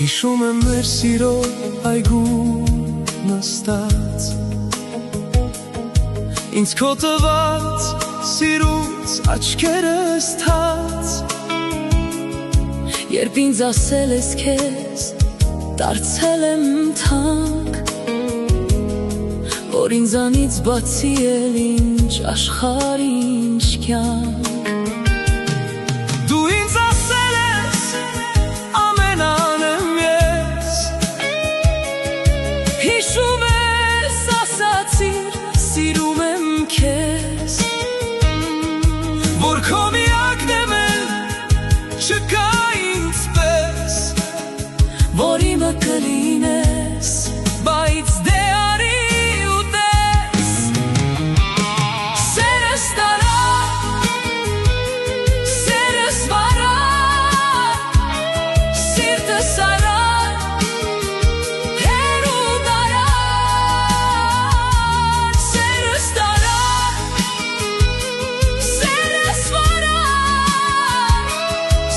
Հիշում եմ մեր սիրո այգու նստած, ինձ քո տված սիրուց աչքերս թած, երբ ինձ ասել ես քեզ դարձել եմ թանկ, որ ինձանից բացի էլ ինչ աշխարհ ինչ կյանք։ Դու ինձ ասել ես ամենանեմ ես, Հիշում ես ասացիր սիրում եմ քեզ, որ քո միակն եմ էլ չկա ինձ պես, որ իմը կլինես, բայց դե արի ու տես, սերս տարա, սերս վարա, սիրտս արա, հեռու տարա, սերս տարա, սերս վարա,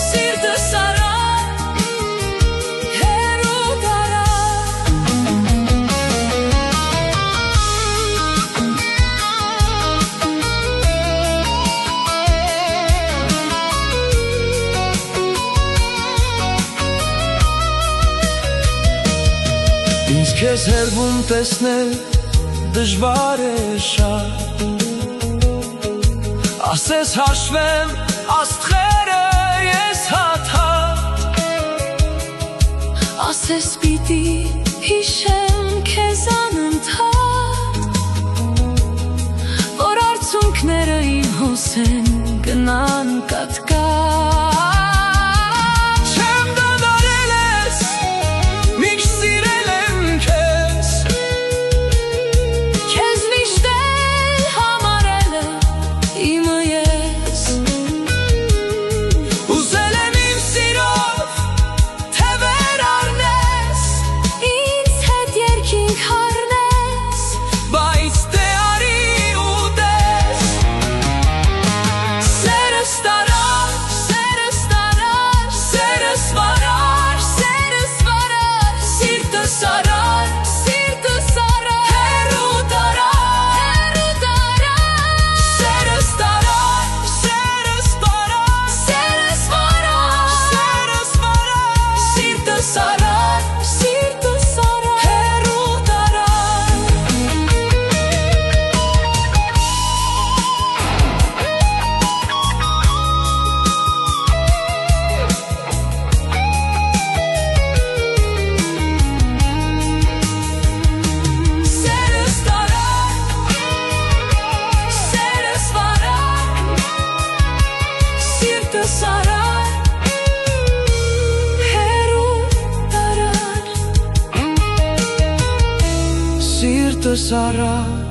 սիրտս արա, հեռու տարա։ Ինձ քեզ հերվում տեսնել դժվար է շատ, ասես հաշվեմ աստղերը ես հատ-հատ, Ասես պիտի հիշեմ քեզ անընդհատ, որ արցունքները իմ հոսեն գնան կատկատ, չեմ դադարել ես, միշտ սիրել եմ քեզ, քեզ միշտ էլ համարել իմը ես, ուզել եմ իմ սիրով թևեր առնես, ինձ հետ երկինք հառնես, բայց դե արի ու տես, սերս տարար, սերս տարար, սերս վարար, սերս վարար, սիրտս արար, սիրտս արար, հեռու տարար, հեռու տարար, սերս տարար, սերս վարար, սերս վարար, սերս վարար, սիրտս արար, սիրտս արար, հեռու տարար, սերս տարար, սերս վարար, սիրտս արար, հեռու տարար, սիրտս առար